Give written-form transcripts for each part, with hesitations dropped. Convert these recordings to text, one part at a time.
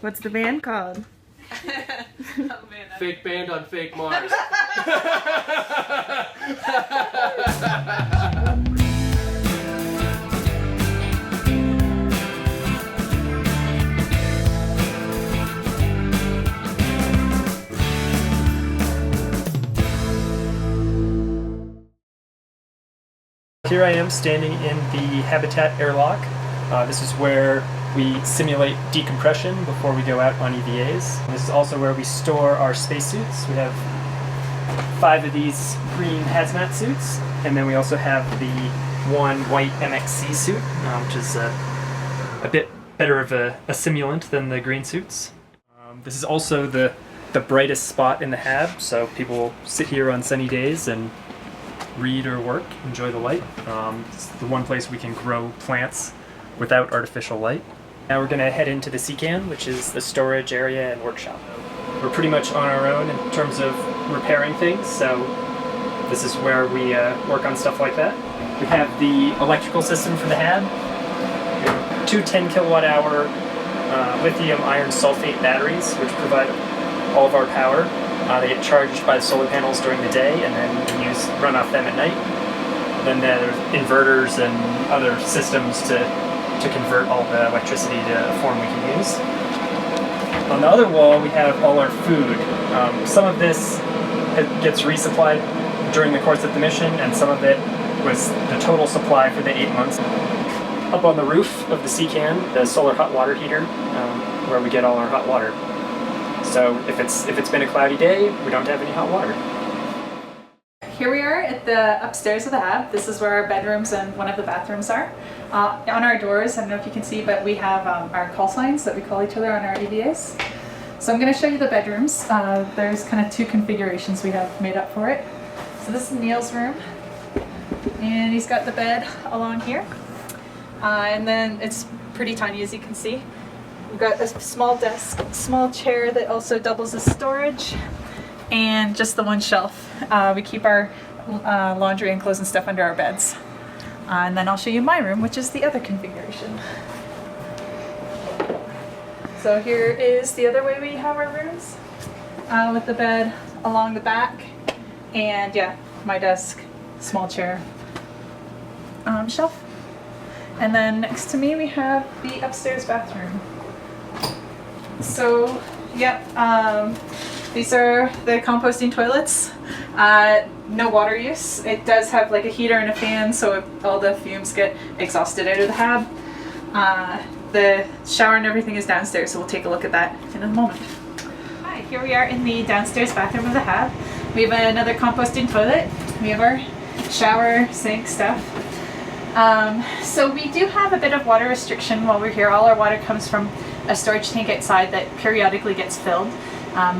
What's the band called? Oh, man, Fake band on fake Mars. Here I am standing in the Habitat airlock. This is where we simulate decompression before we go out on EVAs. And this is also where we store our spacesuits. We have 5 of these green hazmat suits, and then we also have the one white MXC suit, which is a bit better of a simulant than the green suits. This is also the brightest spot in the hab, so people will sit here on sunny days and read or work, enjoy the light. It's the one place we can grow plants without artificial light. Now we're going to head into the CCAN, which is the storage area and workshop. We're pretty much on our own in terms of repairing things, so this is where we work on stuff like that. We have the electrical system for the hab. We have 2 10 kilowatt hour lithium iron sulfate batteries, which provide all of our power. They get charged by the solar panels during the day, and then we run off them at night. Then there's inverters and other systems to convert all the electricity to a form we can use. On the other wall, we have all our food. Some of this gets resupplied during the course of the mission, and some of it was the total supply for the 8 months. Up on the roof of the CCAN, the solar hot water heater, where we get all our hot water. So if it's been a cloudy day, we don't have any hot water. Here we are at the upstairs of the hab. This is where our bedrooms and one of the bathrooms are. On our doors, I don't know if you can see, but we have our call signs that we call each other on our EVAs. So I'm going to show you the bedrooms. There's kind of 2 configurations we have made up for it. So this is Neil's room, and he's got the bed along here. And then it's pretty tiny, as you can see. We've got a small desk, small chair that also doubles as storage, and just the one shelf. We keep our laundry and clothes and stuff under our beds. And then I'll show you my room, which is the other configuration. So here is the other way we have our rooms, with the bed along the back, and yeah, my desk, small chair, shelf. And then next to me we have the upstairs bathroom. So, yep, these are the composting toilets. No water use. It does have like a heater and a fan, so all the fumes get exhausted out of the hab. The shower and everything is downstairs, so we'll take a look at that in a moment. Hi, here we are in the downstairs bathroom of the hab. We have another composting toilet. We have our shower, sink stuff. So we do have a bit of water restriction while we're here. All our water comes from a storage tank outside that periodically gets filled,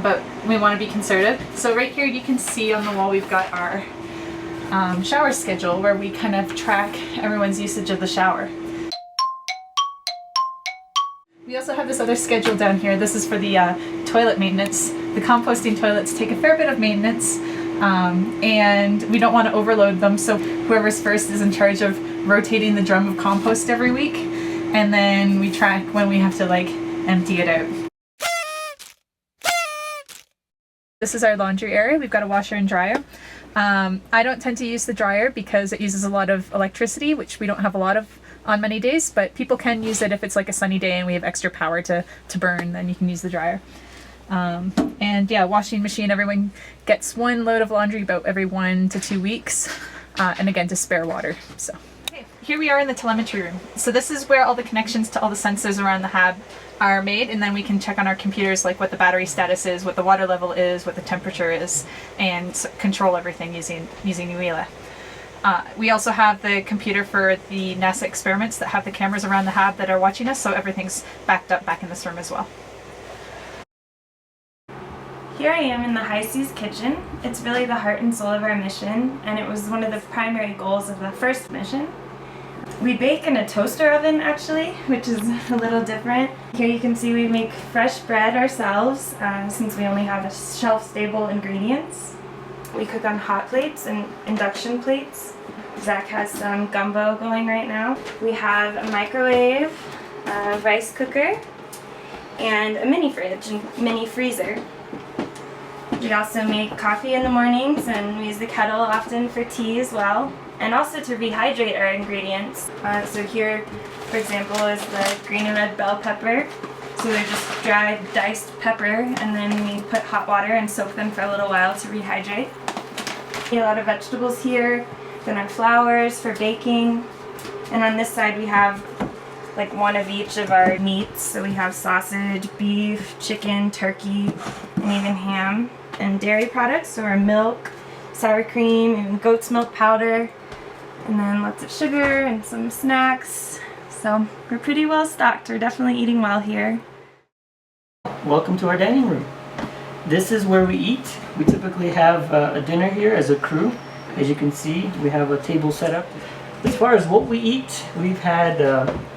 but we want to be conservative. So right here you can see on the wall we've got our shower schedule, where we kind of track everyone's usage of the shower. We also have this other schedule down here. This is for the toilet maintenance. The composting toilets take a fair bit of maintenance, and we don't want to overload them, so whoever's first is in charge of rotating the drum of compost every week, and then we track when we have to like empty it out. This is our laundry area. We've got a washer and dryer. I don't tend to use the dryer because it uses a lot of electricity, which we don't have a lot of on many days, but people can use it if it's like a sunny day and we have extra power to burn, then you can use the dryer. And yeah, washing machine, everyone gets 1 load of laundry about every 1 to 2 weeks, and again to spare water. So okay, here we are in the telemetry room. So this is where all the connections to all the sensors around the hab are made, and then we can check on our computers like what the battery status is, what the water level is, what the temperature is, and control everything using Nuila. We also have the computer for the NASA experiments that have the cameras around the hab that are watching us, so everything's backed up back in this room as well. Here I am in the High Seas kitchen. It's really the heart and soul of our mission, and it was one of the primary goals of the first mission. We bake in a toaster oven actually, which is a little different. Here you can see we make fresh bread ourselves, since we only have shelf-stable ingredients. We cook on hot plates and induction plates. Zach has some gumbo going right now. We have a microwave, a rice cooker, and a mini fridge and mini freezer. We also make coffee in the mornings, and we use the kettle often for tea as well, and also to rehydrate our ingredients. So here, for example, is the green and red bell pepper. So they're just dried, diced pepper, and then we put hot water and soak them for a little while to rehydrate. A lot of vegetables here, then our flours for baking, and on this side we have like one of each of our meats. So we have sausage, beef, chicken, turkey, and even ham. And dairy products, so our milk, sour cream, and goat's milk powder, and then lots of sugar and some snacks. So we're pretty well stocked. We're definitely eating well here. Welcome to our dining room. This is where we eat. We typically have a dinner here as a crew. As you can see, we have a table set up. As far as what we eat, we've had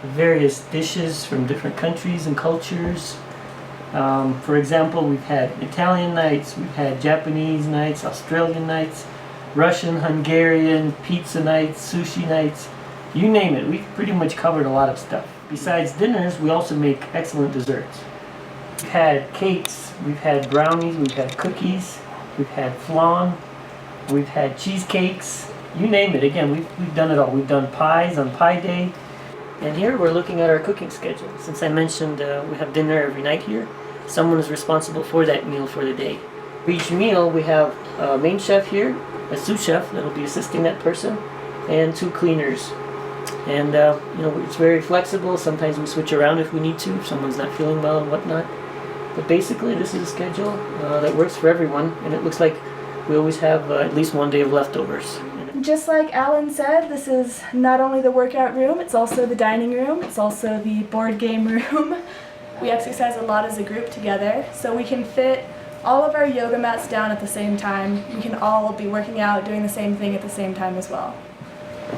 various dishes from different countries and cultures. For example, we've had Italian nights, we've had Japanese nights, Australian nights, Russian, Hungarian, pizza nights, sushi nights, you name it. We've pretty much covered a lot of stuff. Besides dinners, we also make excellent desserts. We've had cakes, we've had brownies, we've had cookies, we've had flan, we've had cheesecakes, you name it. Again, we've done it all. We've done pies on Pie Day. And here we're looking at our cooking schedule. Since I mentioned we have dinner every night here, someone is responsible for that meal for the day. For each meal, we have a main chef here, a sous chef that'll be assisting that person, and 2 cleaners. And it's very flexible. Sometimes we switch around if we need to, if someone's not feeling well and whatnot. But basically, this is a schedule that works for everyone, and it looks like we always have at least one day of leftovers. Just like Alan said, this is not only the workout room, it's also the dining room, it's also the board game room. We exercise a lot as a group together, so we can fit all of our yoga mats down at the same time. We can all be working out, doing the same thing at the same time as well.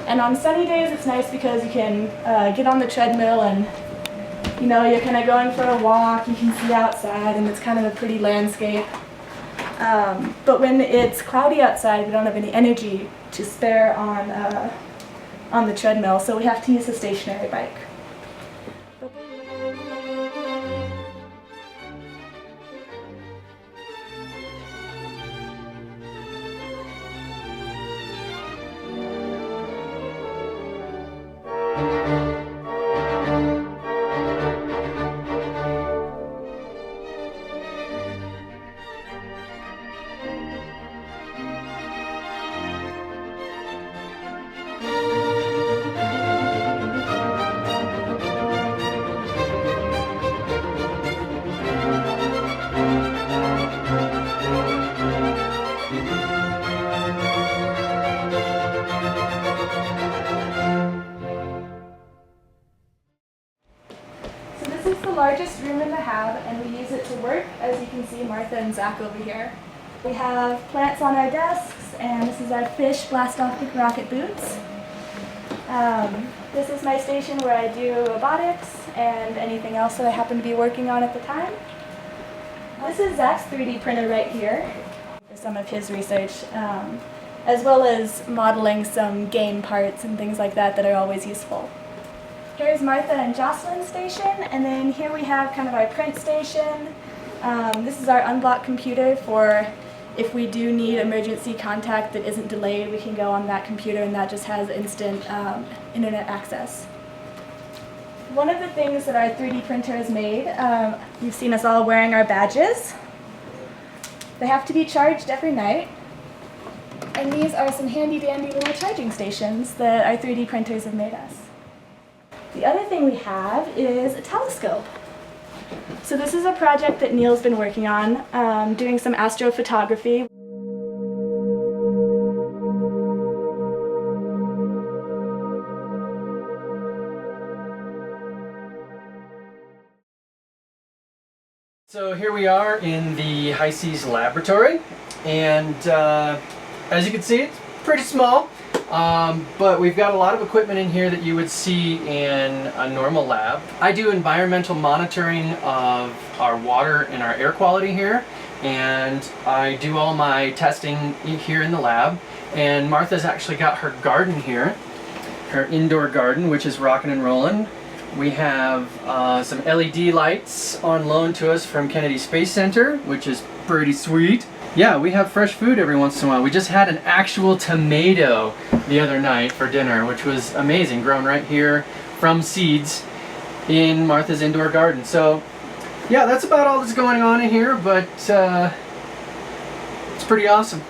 And on sunny days, it's nice because you can get on the treadmill and you're kind of going for a walk, you can see outside, and it's kind of a pretty landscape. But when it's cloudy outside, we don't have any energy to spare on the treadmill, so we have to use a stationary bike. This is the largest room in the Hab, and we use it to work, as you can see Martha and Zach over here. We have plants on our desks, and this is our fish blast-off rocket boots. This is my station where I do robotics and anything else that I happen to be working on at the time. This is Zach's 3D printer right here for some of his research, as well as modeling some game parts and things like that that are always useful. Here's Martha and Jocelyn's station, and then here we have kind of our print station. This is our unblock computer for if we do need emergency contact that isn't delayed, we can go on that computer and that just has instant internet access. One of the things that our 3D printer has made, you've seen us all wearing our badges. They have to be charged every night. And these are some handy dandy little charging stations that our 3D printers have made us. The other thing we have is a telescope. So this is a project that Neil's been working on, doing some astrophotography. So here we are in the High Seas laboratory, and as you can see, it's pretty small. But we've got a lot of equipment in here that you would see in a normal lab. I do environmental monitoring of our water and our air quality here. and I do all my testing here in the lab. And Martha's actually got her garden here, her indoor garden, which is rocking and rolling. We have some LED lights on loan to us from Kennedy Space Center, which is pretty sweet. Yeah, we have fresh food every once in a while. We just had an actual tomato the other night for dinner, which was amazing, grown right here from seeds in Martha's indoor garden. So yeah, that's about all that's going on in here, but it's pretty awesome.